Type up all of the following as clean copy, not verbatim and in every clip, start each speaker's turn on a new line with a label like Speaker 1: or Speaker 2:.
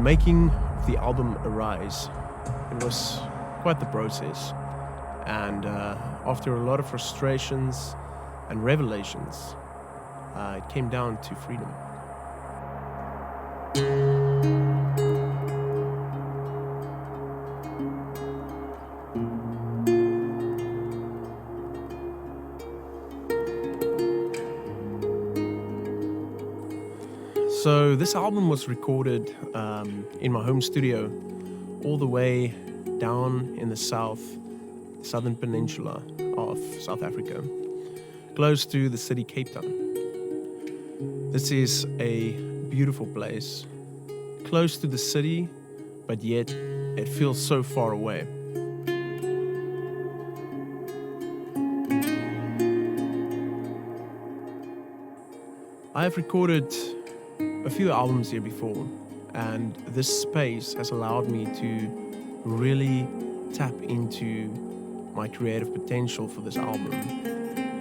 Speaker 1: making the album Arise, it was quite the process. And after a lot of frustrations and revelations, it came down to freedom. So this album was recorded in my home studio, all the way down in the southern peninsula of South Africa, close to the city Cape Town. This is a beautiful place, close to the city, but yet it feels so far away. I have recorded a few albums here before, and this space has allowed me to really tap into my creative potential for this album,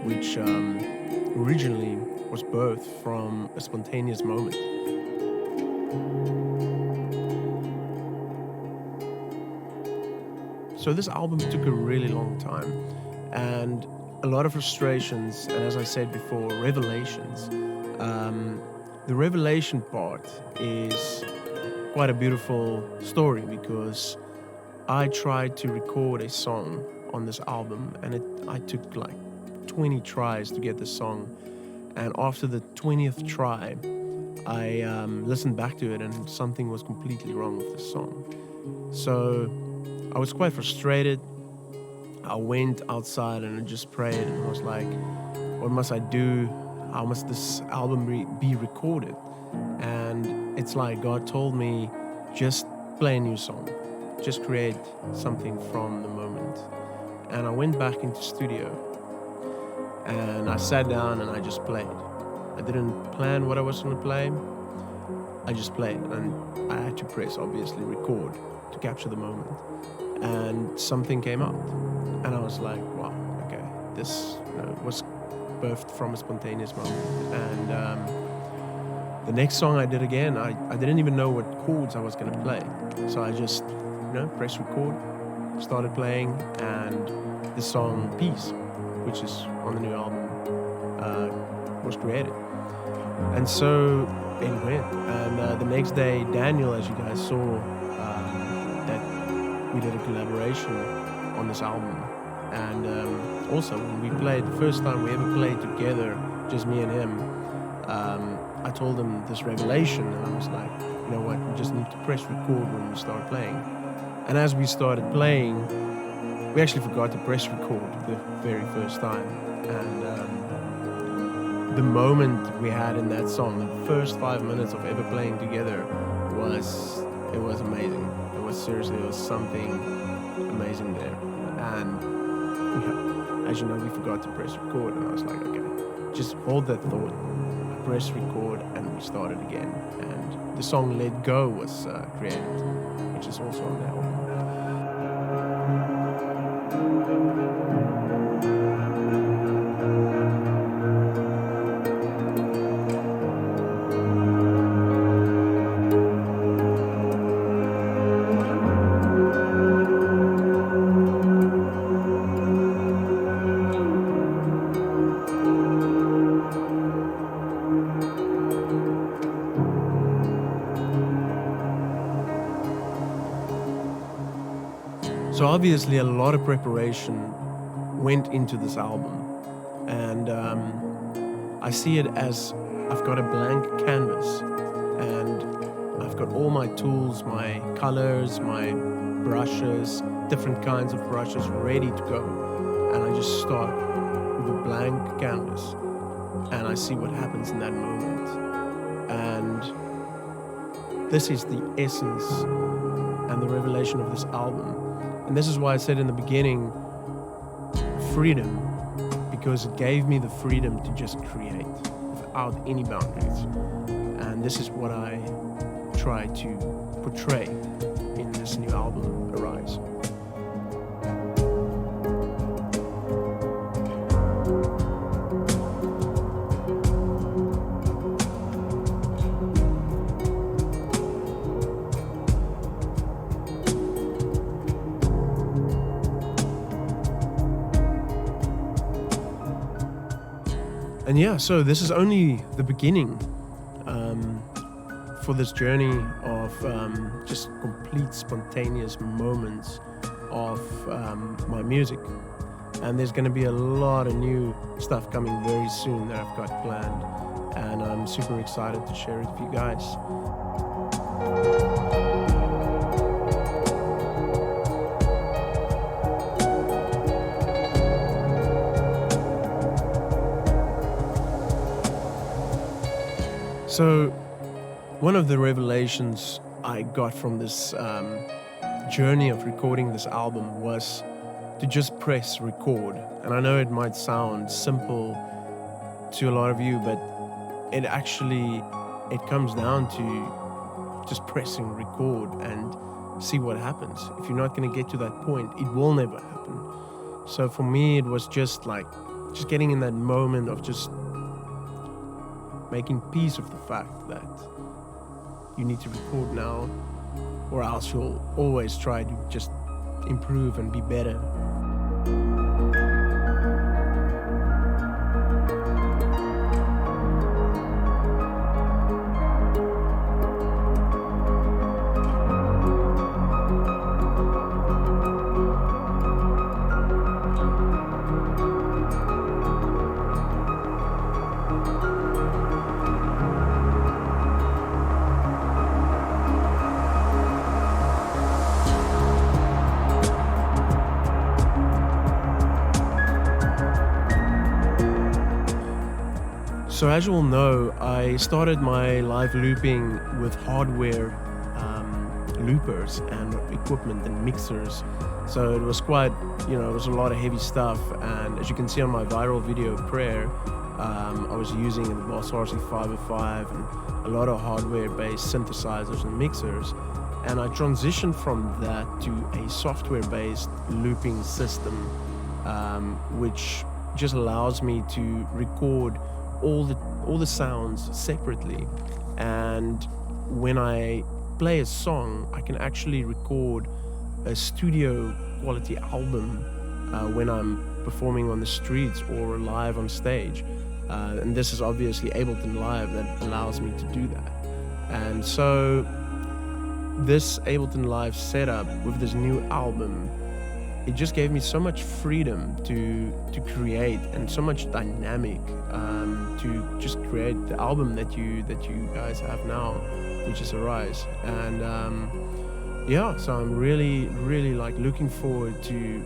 Speaker 1: which originally was birthed from a spontaneous moment. So this album took a really long time, and a lot of frustrations, and as I said before, revelations. The revelation part is quite a beautiful story, because I tried to record a song on this album, and I took like 20 tries to get the song. And after the 20th try, I listened back to it, and something was completely wrong with the song. So I was quite frustrated. I went outside and I just prayed, and I was like, what must I do? How must this album be recorded? And it's like God told me, just play a new song. Just create something from the moment. And I went back into studio, and I sat down and I just played. I didn't plan what I was going to play. I just played, and I had to press, obviously, record to capture the moment. And something came out, and I was like, wow, okay, this was birthed from a spontaneous moment. And the next song I did again, I didn't even know what chords I was going to play. So I just, pressed record, started playing, and the song Peace, which is on the new album, was created. And so it went. And the next day, Daniel, as you guys saw, that we did a collaboration on this album. And also, when we played, the first time we ever played together, just me and him, I told him this revelation, and I was like, you know what, we just need to press record when we start playing. And as we started playing, we actually forgot to press record the very first time. And the moment we had in that song, the first 5 minutes of ever playing together, was amazing. It was something amazing there. And as you know, we forgot to press record, and I was like, okay, just hold that thought. I pressed record, and we started again. And the song Let Go was created, which is also on the album. So obviously a lot of preparation went into this album, and I see it as I've got a blank canvas, and I've got all my tools, my colors, my brushes, different kinds of brushes ready to go, and I just start with a blank canvas, and I see what happens in that moment. And this is the essence and the revelation of this album. And this is why I said in the beginning, freedom, because it gave me the freedom to just create without any boundaries. And this is what I try to portray in this new album, Arise. And yeah, so this is only the beginning for this journey of just complete spontaneous moments of my music. And there's going to be a lot of new stuff coming very soon that I've got planned. And I'm super excited to share it with you guys. So, one of the revelations I got from this journey of recording this album was to just press record. And I know it might sound simple to a lot of you, but it comes down to just pressing record and see what happens. If you're not going to get to that point, it will never happen. So for me, it was just getting in that moment of just making peace of the fact that you need to record now, or else you'll always try to just improve and be better. So as you all know, I started my live looping with hardware loopers and equipment and mixers. So it was quite, it was a lot of heavy stuff. And as you can see on my viral video, Prayer, I was using the Boss RC505 and a lot of hardware-based synthesizers and mixers. And I transitioned from that to a software-based looping system, which just allows me to record all the sounds separately, and when I play a song, I can actually record a studio quality album when I'm performing on the streets or live on stage, and this is obviously Ableton Live that allows me to do that. And so this Ableton Live setup with this new album, it just gave me so much freedom to create, and so much dynamic to just create the album that you guys have now, which is Arise. And so I'm really looking forward to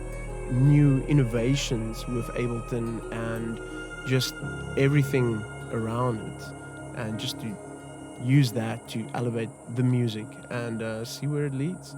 Speaker 1: new innovations with Ableton and just everything around it, and just to use that to elevate the music and see where it leads.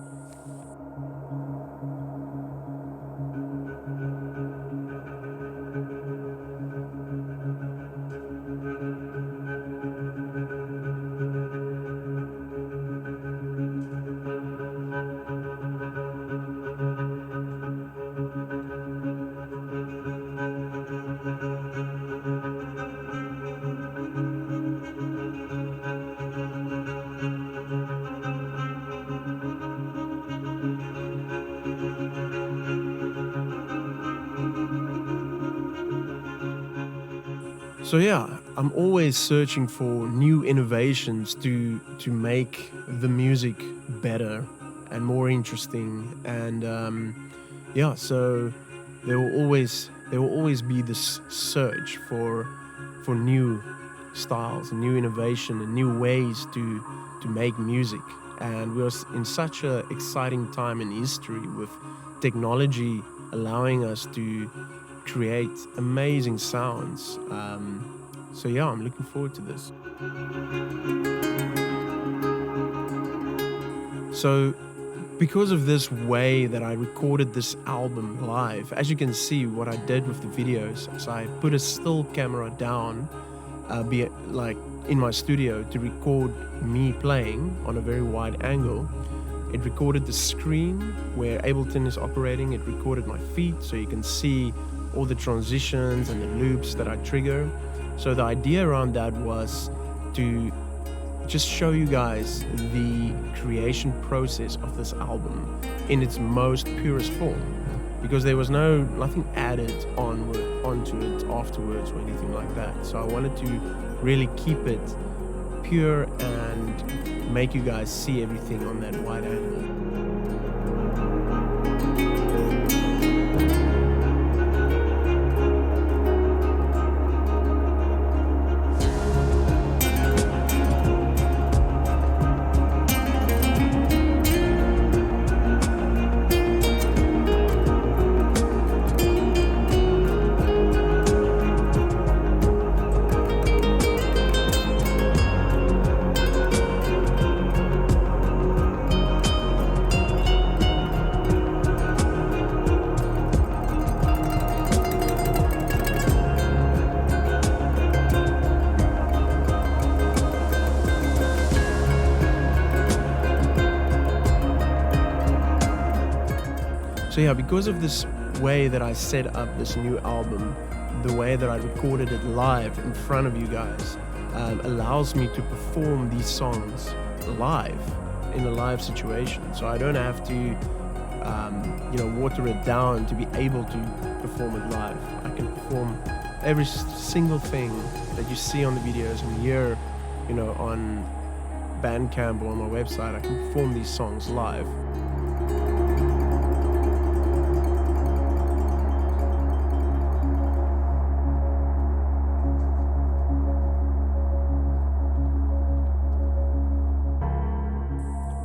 Speaker 1: So yeah, I'm always searching for new innovations to make the music better and more interesting. And so there will always be this search for new styles and new innovation and new ways to make music. And we're in such an exciting time in history with technology allowing us to create amazing sounds. So yeah, I'm looking forward to this. So because of this way that I recorded this album live, as you can see, what I did with the videos is I put a still camera down, in my studio to record me playing on a very wide angle. It recorded the screen where Ableton is operating. It recorded my feet, so you can see all the transitions and the loops that I trigger. So the idea around that was to just show you guys the creation process of this album in its most purest form. because there was nothing added onto it afterwards or anything like that. So I wanted to really keep it pure and make you guys see everything on that wide angle. So yeah, because of this way that I set up this new album, the way that I recorded it live in front of you guys, allows me to perform these songs live in a live situation. So I don't have to, water it down to be able to perform it live. I can perform every single thing that you see on the videos and hear, on Bandcamp or on my website. I can perform these songs live.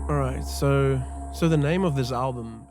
Speaker 1: Alright, so the name of this album